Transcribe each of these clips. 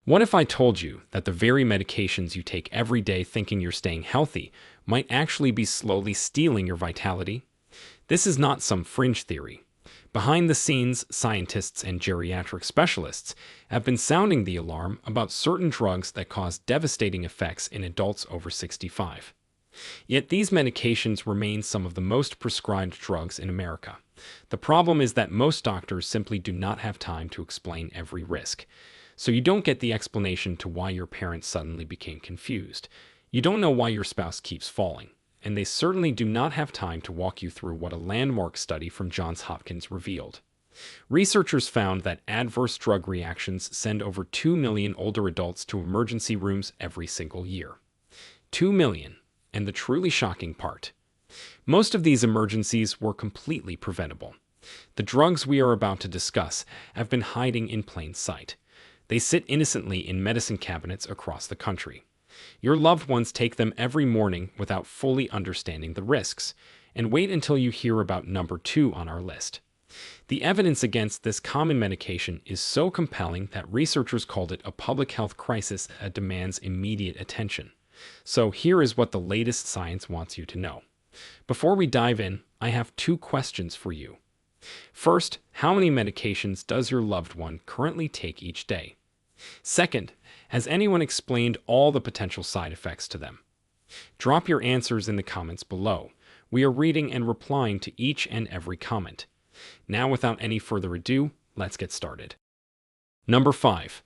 What if I told you that the very medications you take every day thinking you're staying healthy might actually be slowly stealing your vitality? This is not some fringe theory. Behind the scenes, scientists and geriatric specialists have been sounding the alarm about certain drugs that cause devastating effects in adults over 65. Yet these medications remain some of the most prescribed drugs in America. The problem is that most doctors simply do not have time to explain every risk. So you don't get the explanation to why your parents suddenly became confused. You don't know why your spouse keeps falling. And they certainly do not have time to walk you through what a landmark study from Johns Hopkins revealed. Researchers found that adverse drug reactions send over 2 million older adults to emergency rooms every single year. 2 million. And the truly shocking part: most of these emergencies were completely preventable. The drugs we are about to discuss have been hiding in plain sight. They sit innocently in medicine cabinets across the country. Your loved ones take them every morning without fully understanding the risks, and wait until you hear about number 2 on our list. The evidence against this common medication is so compelling that researchers called it a public health crisis that demands immediate attention. So here is what the latest science wants you to know. Before we dive in, I have 2 questions for you. First, how many medications does your loved one currently take each day? Second, has anyone explained all the potential side effects to them? Drop your answers in the comments below. We are reading and replying to each and every comment. Now, without any further ado, let's get started. Number 5.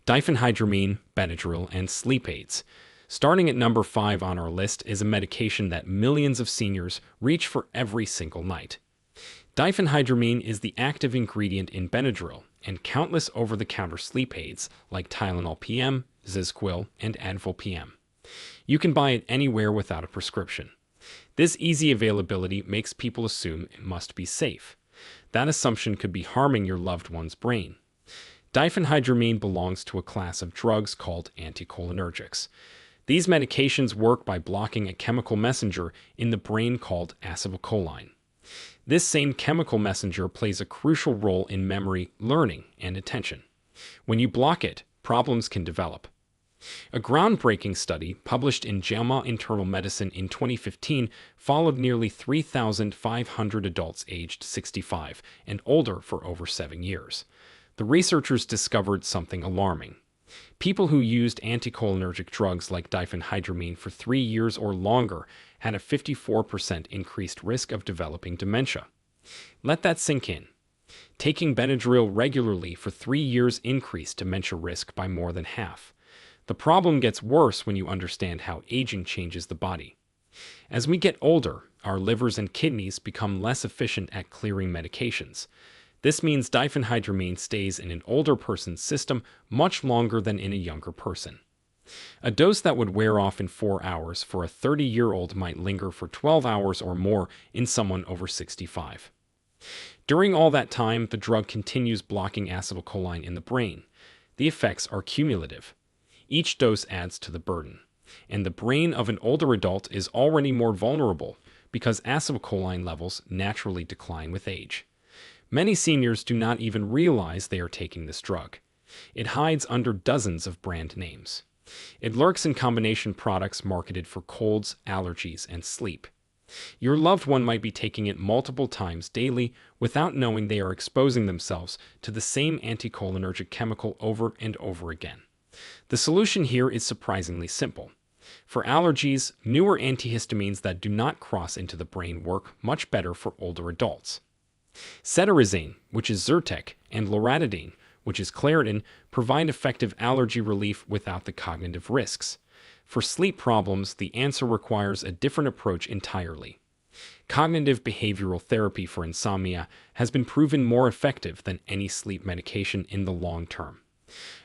Diphenhydramine, Benadryl, and sleep aids. Starting at number 5 on our list is a medication that millions of seniors reach for every single night. Diphenhydramine is the active ingredient in Benadryl and countless over-the-counter sleep aids like Tylenol PM, Zizquil, and Advil PM. You can buy it anywhere without a prescription. This easy availability makes people assume it must be safe. That assumption could be harming your loved one's brain. Diphenhydramine belongs to a class of drugs called anticholinergics. These medications work by blocking a chemical messenger in the brain called acetylcholine. This same chemical messenger plays a crucial role in memory, learning, and attention. When you block it, problems can develop. A groundbreaking study published in JAMA Internal Medicine in 2015 followed nearly 3,500 adults aged 65 and older for over 7 years. The researchers discovered something alarming. People who used anticholinergic drugs like diphenhydramine for 3 years or longer had a 54% increased risk of developing dementia. Let that sink in. Taking Benadryl regularly for 3 years increased dementia risk by more than half. The problem gets worse when you understand how aging changes the body. As we get older, our livers and kidneys become less efficient at clearing medications. This means diphenhydramine stays in an older person's system much longer than in a younger person. A dose that would wear off in 4 hours for a 30-year-old might linger for 12 hours or more in someone over 65. During all that time, the drug continues blocking acetylcholine in the brain. The effects are cumulative. Each dose adds to the burden, and the brain of an older adult is already more vulnerable because acetylcholine levels naturally decline with age. Many seniors do not even realize they are taking this drug. It hides under dozens of brand names. It lurks in combination products marketed for colds, allergies, and sleep. Your loved one might be taking it multiple times daily without knowing they are exposing themselves to the same anticholinergic chemical over and over again. The solution here is surprisingly simple. For allergies, newer antihistamines that do not cross into the brain work much better for older adults. Cetirizine, which is Zyrtec, and loratadine, which is Claritin, provide effective allergy relief without the cognitive risks. For sleep problems, the answer requires a different approach entirely. Cognitive behavioral therapy for insomnia has been proven more effective than any sleep medication in the long term.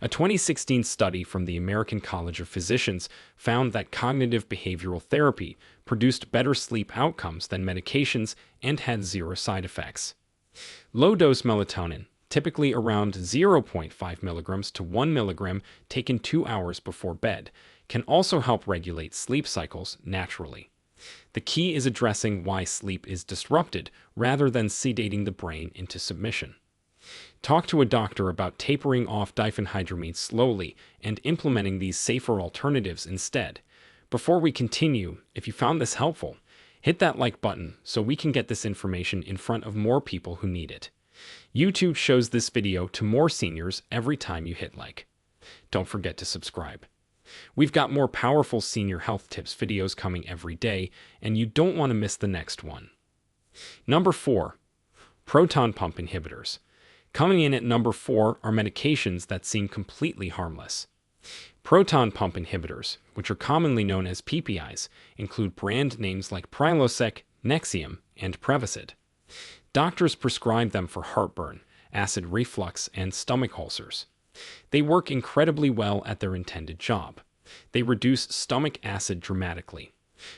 A 2016 study from the American College of Physicians found that cognitive behavioral therapy produced better sleep outcomes than medications and had 0 side effects. Low-dose melatonin, typically around 0.5 milligrams to 1 milligram taken 2 hours before bed, can also help regulate sleep cycles naturally. The key is addressing why sleep is disrupted rather than sedating the brain into submission. Talk to a doctor about tapering off diphenhydramine slowly and implementing these safer alternatives instead. Before we continue, if you found this helpful, hit that like button so we can get this information in front of more people who need it. YouTube shows this video to more seniors every time you hit like. Don't forget to subscribe. We've got more powerful senior health tips videos coming every day, and you don't want to miss the next one. Number 4. Proton pump inhibitors. Coming in at number 4 are medications that seem completely harmless. Proton pump inhibitors, which are commonly known as PPIs, include brand names like Prilosec, Nexium, and Prevacid. Doctors prescribe them for heartburn, acid reflux, and stomach ulcers. They work incredibly well at their intended job. They reduce stomach acid dramatically.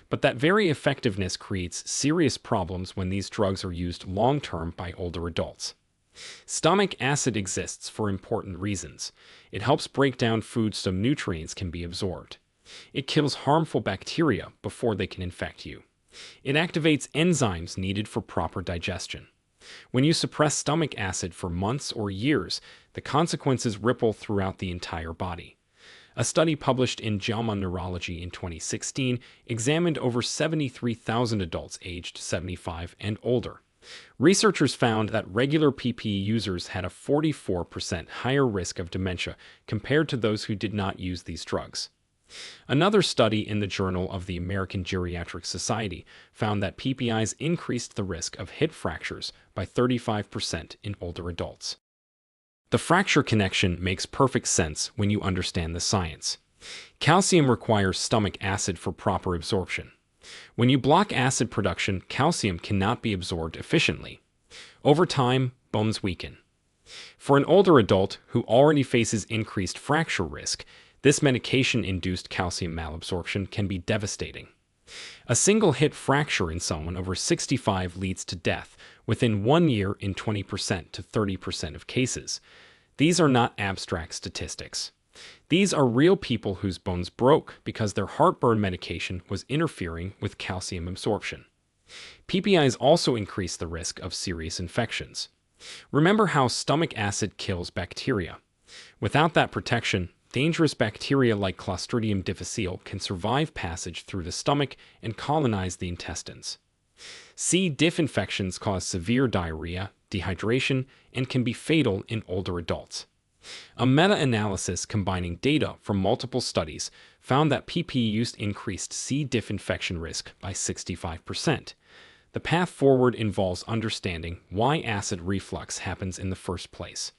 But that very effectiveness creates serious problems when these drugs are used long-term by older adults. Stomach acid exists for important reasons. It helps break down food so nutrients can be absorbed. It kills harmful bacteria before they can infect you. It activates enzymes needed for proper digestion. When you suppress stomach acid for months or years, the consequences ripple throughout the entire body. A study published in JAMA Neurology in 2016 examined over 73,000 adults aged 75 and older. Researchers found that regular PPE users had a 44% higher risk of dementia compared to those who did not use these drugs. Another study in the Journal of the American Geriatric Society found that PPIs increased the risk of hip fractures by 35% in older adults. The fracture connection makes perfect sense when you understand the science. Calcium requires stomach acid for proper absorption. When you block acid production, calcium cannot be absorbed efficiently. Over time, bones weaken. For an older adult who already faces increased fracture risk, this medication-induced calcium malabsorption can be devastating. A single hip fracture in someone over 65 leads to death within 1 year in 20% to 30% of cases. These are not abstract statistics. These are real people whose bones broke because their heartburn medication was interfering with calcium absorption. PPIs also increase the risk of serious infections. Remember how stomach acid kills bacteria. Without that protection, dangerous bacteria like Clostridium difficile can survive passage through the stomach and colonize the intestines. C. diff infections cause severe diarrhea, dehydration, and can be fatal in older adults. A meta-analysis combining data from multiple studies found that PPE use increased C. diff infection risk by 65%. The path forward involves understanding why acid reflux happens in the first place.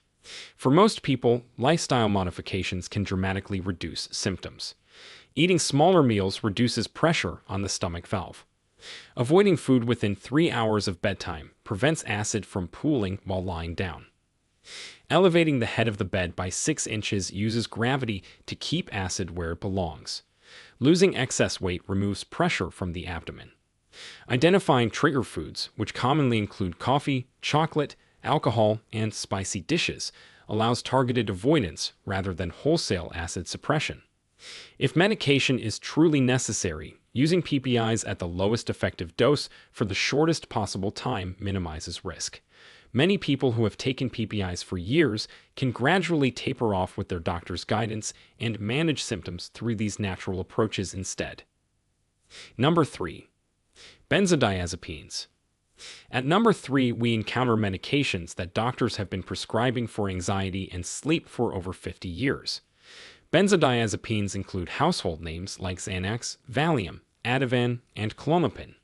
For most people, lifestyle modifications can dramatically reduce symptoms. Eating smaller meals reduces pressure on the stomach valve. Avoiding food within 3 hours of bedtime prevents acid from pooling while lying down. Elevating the head of the bed by 6 inches uses gravity to keep acid where it belongs. Losing excess weight removes pressure from the abdomen. Identifying trigger foods, which commonly include coffee, chocolate, alcohol, and spicy dishes, allows targeted avoidance rather than wholesale acid suppression. If medication is truly necessary, using PPIs at the lowest effective dose for the shortest possible time minimizes risk. Many people who have taken PPIs for years can gradually taper off with their doctor's guidance and manage symptoms through these natural approaches instead. Number 3. Benzodiazepines. At number 3, we encounter medications that doctors have been prescribing for anxiety and sleep for over 50 years. Benzodiazepines include household names like Xanax, Valium, Ativan, and Klonopin.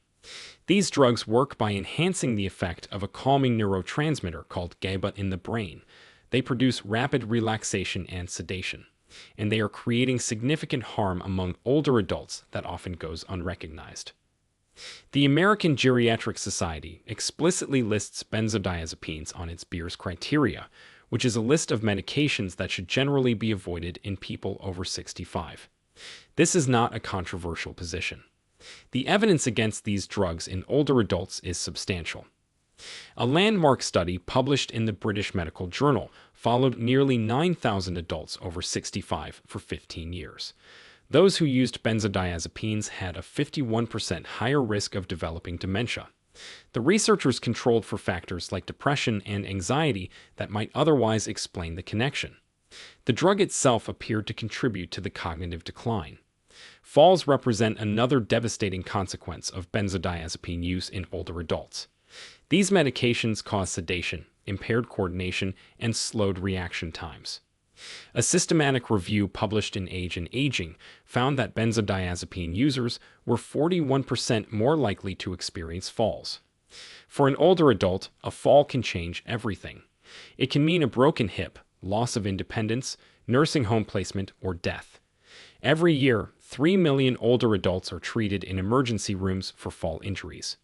These drugs work by enhancing the effect of a calming neurotransmitter called GABA in the brain. They produce rapid relaxation and sedation, and they are creating significant harm among older adults that often goes unrecognized. The American Geriatric Society explicitly lists benzodiazepines on its Beers criteria, which is a list of medications that should generally be avoided in people over 65. This is not a controversial position. The evidence against these drugs in older adults is substantial. A landmark study published in the British Medical Journal followed nearly 9,000 adults over 65 for 15 years. Those who used benzodiazepines had a 51% higher risk of developing dementia. The researchers controlled for factors like depression and anxiety that might otherwise explain the connection. The drug itself appeared to contribute to the cognitive decline. Falls represent another devastating consequence of benzodiazepine use in older adults. These medications cause sedation, impaired coordination, and slowed reaction times. A systematic review published in Age and Aging found that benzodiazepine users were 41% more likely to experience falls. For an older adult, a fall can change everything. It can mean a broken hip, loss of independence, nursing home placement, or death. Every year, 3 million older adults are treated in emergency rooms for fall injuries.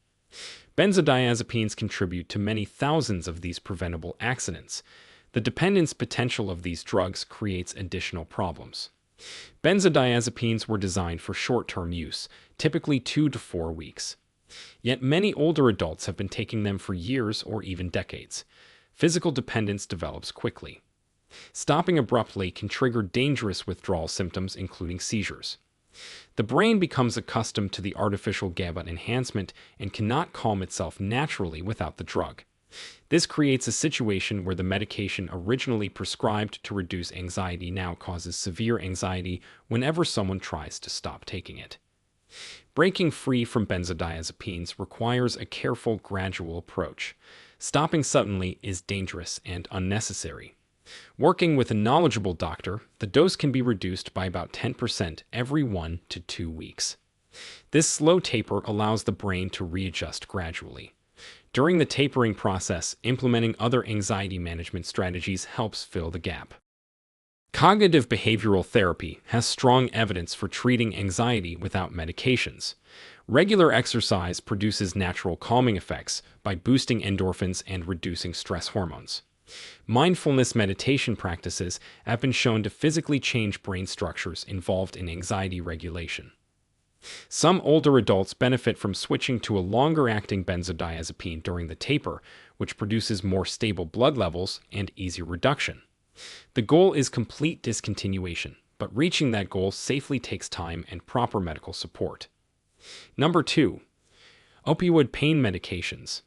Benzodiazepines contribute to many thousands of these preventable accidents. The dependence potential of these drugs creates additional problems. Benzodiazepines were designed for short-term use, typically 2 to 4 weeks. Yet many older adults have been taking them for years or even decades. Physical dependence develops quickly. Stopping abruptly can trigger dangerous withdrawal symptoms, including seizures. The brain becomes accustomed to the artificial GABA enhancement and cannot calm itself naturally without the drug. This creates a situation where the medication originally prescribed to reduce anxiety now causes severe anxiety whenever someone tries to stop taking it. Breaking free from benzodiazepines requires a careful, gradual approach. Stopping suddenly is dangerous and unnecessary. Working with a knowledgeable doctor, the dose can be reduced by about 10% every 1 to 2 weeks. This slow taper allows the brain to readjust gradually. During the tapering process, implementing other anxiety management strategies helps fill the gap. Cognitive behavioral therapy has strong evidence for treating anxiety without medications. Regular exercise produces natural calming effects by boosting endorphins and reducing stress hormones. Mindfulness meditation practices have been shown to physically change brain structures involved in anxiety regulation. Some older adults benefit from switching to a longer-acting benzodiazepine during the taper, which produces more stable blood levels and easier reduction. The goal is complete discontinuation, but reaching that goal safely takes time and proper medical support. Number 2. Opioid pain medications.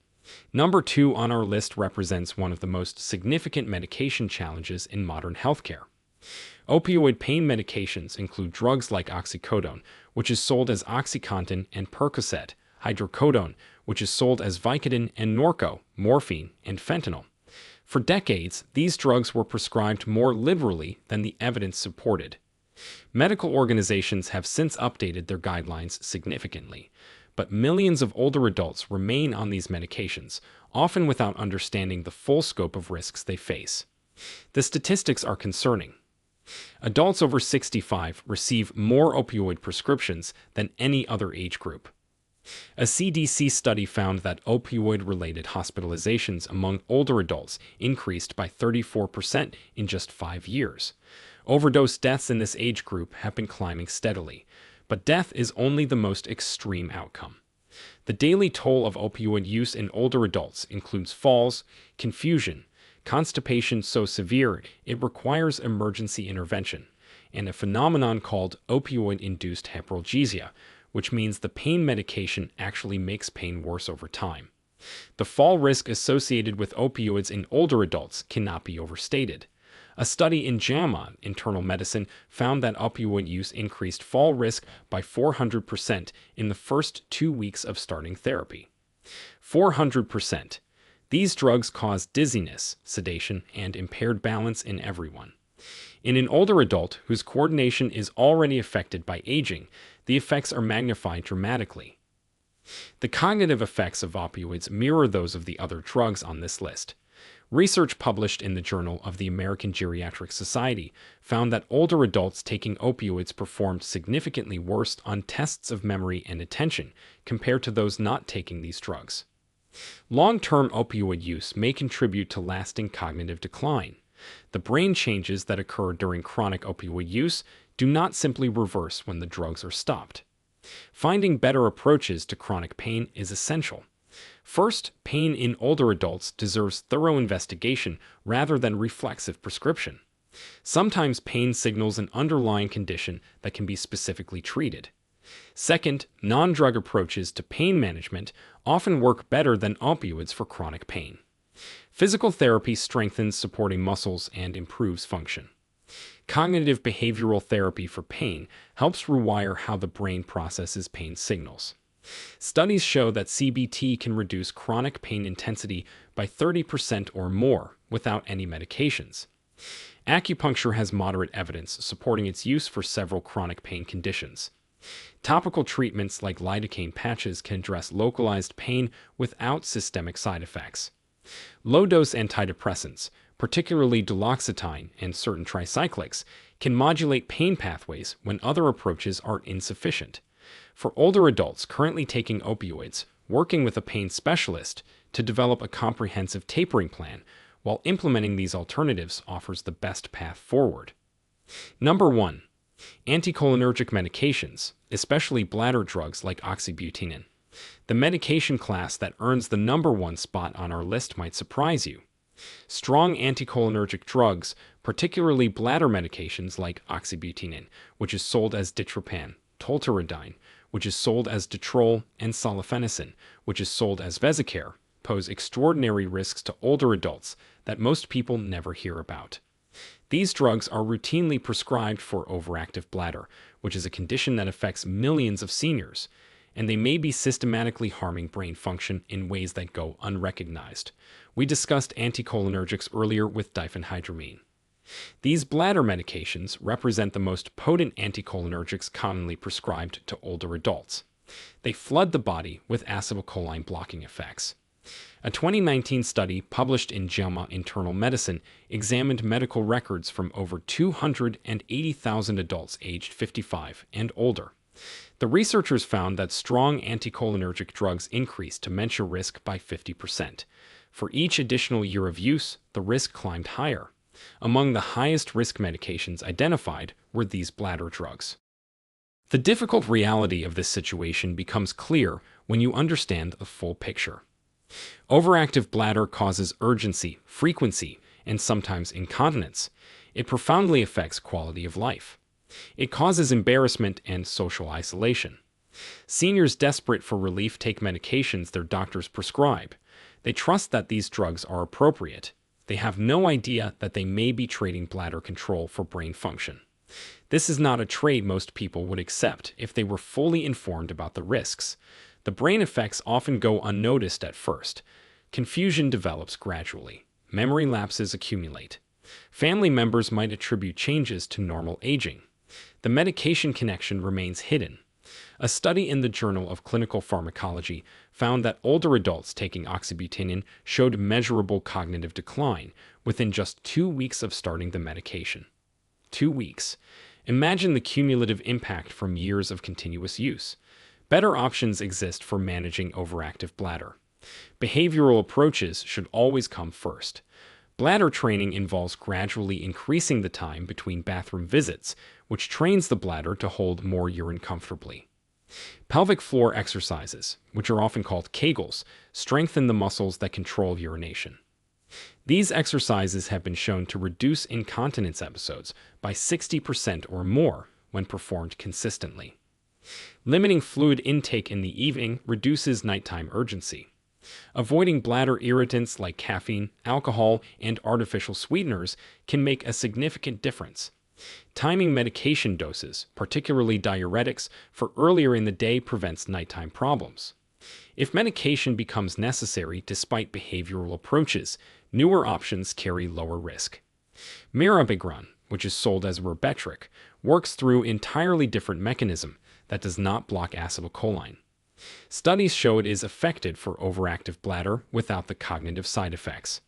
Number 2 on our list represents one of the most significant medication challenges in modern healthcare. Opioid pain medications include drugs like oxycodone, which is sold as OxyContin, and Percocet, hydrocodone, which is sold as Vicodin, and Norco, morphine, and fentanyl. For decades, these drugs were prescribed more liberally than the evidence supported. Medical organizations have since updated their guidelines significantly, but millions of older adults remain on these medications, often without understanding the full scope of risks they face. The statistics are concerning. Adults over 65 receive more opioid prescriptions than any other age group. A CDC study found that opioid-related hospitalizations among older adults increased by 34% in just 5 years. Overdose deaths in this age group have been climbing steadily, but death is only the most extreme outcome. The daily toll of opioid use in older adults includes falls, confusion, constipation so severe it requires emergency intervention, and a phenomenon called opioid-induced hyperalgesia, which means the pain medication actually makes pain worse over time. The fall risk associated with opioids in older adults cannot be overstated. A study in JAMA Internal Medicine found that opioid use increased fall risk by 400% in the first 2 weeks of starting therapy. 400%. These drugs cause dizziness, sedation, and impaired balance in everyone. In an older adult whose coordination is already affected by aging, the effects are magnified dramatically. The cognitive effects of opioids mirror those of the other drugs on this list. Research published in the Journal of the American Geriatric Society found that older adults taking opioids performed significantly worse on tests of memory and attention compared to those not taking these drugs. Long-term opioid use may contribute to lasting cognitive decline. The brain changes that occur during chronic opioid use do not simply reverse when the drugs are stopped. Finding better approaches to chronic pain is essential. First, pain in older adults deserves thorough investigation rather than reflexive prescription. Sometimes pain signals an underlying condition that can be specifically treated. Second, non-drug approaches to pain management often work better than opioids for chronic pain. Physical therapy strengthens supporting muscles and improves function. Cognitive behavioral therapy for pain helps rewire how the brain processes pain signals. Studies show that CBT can reduce chronic pain intensity by 30% or more without any medications. Acupuncture has moderate evidence supporting its use for several chronic pain conditions. Topical treatments like lidocaine patches can address localized pain without systemic side effects. Low-dose antidepressants, particularly duloxetine and certain tricyclics, can modulate pain pathways when other approaches are insufficient. For older adults currently taking opioids, working with a pain specialist to develop a comprehensive tapering plan while implementing these alternatives offers the best path forward. Number 1. Anticholinergic medications, especially bladder drugs like oxybutynin. The medication class that earns the number 1 spot on our list might surprise you. Strong anticholinergic drugs, particularly bladder medications like oxybutynin, which is sold as ditropan, tolterodine, which is sold as Detrol, and solifenacin, which is sold as Vesicare, pose extraordinary risks to older adults that most people never hear about. These drugs are routinely prescribed for overactive bladder, which is a condition that affects millions of seniors, and they may be systematically harming brain function in ways that go unrecognized. We discussed anticholinergics earlier with diphenhydramine. These bladder medications represent the most potent anticholinergics commonly prescribed to older adults. They flood the body with acetylcholine blocking effects. A 2019 study published in JAMA Internal Medicine examined medical records from over 280,000 adults aged 55 and older. The researchers found that strong anticholinergic drugs increased dementia risk by 50%. For each additional year of use, the risk climbed higher. Among the highest risk medications identified were these bladder drugs. The difficult reality of this situation becomes clear when you understand the full picture. Overactive bladder causes urgency, frequency, and sometimes incontinence. It profoundly affects quality of life. It causes embarrassment and social isolation. Seniors desperate for relief take medications their doctors prescribe. They trust that these drugs are appropriate. They have no idea that they may be trading bladder control for brain function. This is not a trade most people would accept if they were fully informed about the risks. The brain effects often go unnoticed at first. Confusion develops gradually. Memory lapses accumulate. Family members might attribute changes to normal aging. The medication connection remains hidden. A study in the Journal of Clinical Pharmacology found that older adults taking oxybutynin showed measurable cognitive decline within just 2 weeks of starting the medication. 2 weeks. Imagine the cumulative impact from years of continuous use. Better options exist for managing overactive bladder. Behavioral approaches should always come first. Bladder training involves gradually increasing the time between bathroom visits, which trains the bladder to hold more urine comfortably. Pelvic floor exercises, which are often called Kegels, strengthen the muscles that control urination. These exercises have been shown to reduce incontinence episodes by 60% or more when performed consistently. Limiting fluid intake in the evening reduces nighttime urgency. Avoiding bladder irritants like caffeine, alcohol, and artificial sweeteners can make a significant difference. Timing medication doses, particularly diuretics, for earlier in the day prevents nighttime problems. If medication becomes necessary despite behavioral approaches, newer options carry lower risk. Mirabegron, which is sold as Rebetrix, works through an entirely different mechanism that does not block acetylcholine. Studies show it is effective for overactive bladder without the cognitive side effects.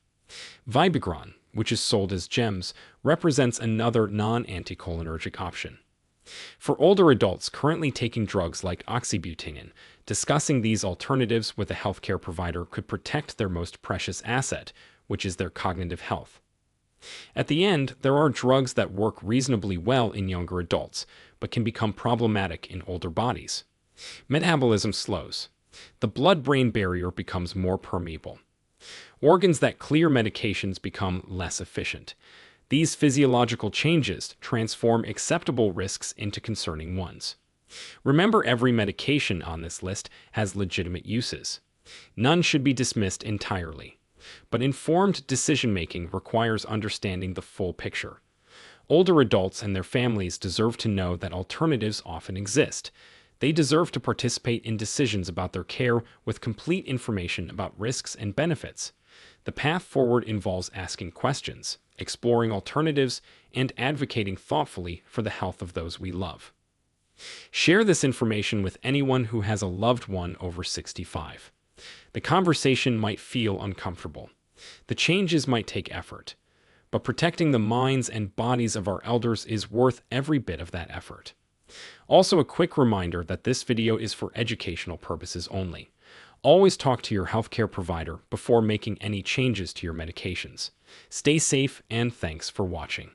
Vibegron, which is sold as GEMS, represents another non-anticholinergic option. For older adults currently taking drugs like oxybutynin, discussing these alternatives with a healthcare provider could protect their most precious asset, which is their cognitive health. At the end, there are drugs that work reasonably well in younger adults, but can become problematic in older bodies. Metabolism slows. The blood-brain barrier becomes more permeable. Organs that clear medications become less efficient. These physiological changes transform acceptable risks into concerning ones. Remember, every medication on this list has legitimate uses. None should be dismissed entirely. But informed decision-making requires understanding the full picture. Older adults and their families deserve to know that alternatives often exist. They deserve to participate in decisions about their care with complete information about risks and benefits. The path forward involves asking questions, exploring alternatives, and advocating thoughtfully for the health of those we love. Share this information with anyone who has a loved one over 65. The conversation might feel uncomfortable. The changes might take effort. But protecting the minds and bodies of our elders is worth every bit of that effort. Also, a quick reminder that this video is for educational purposes only. Always talk to your healthcare provider before making any changes to your medications. Stay safe, and thanks for watching.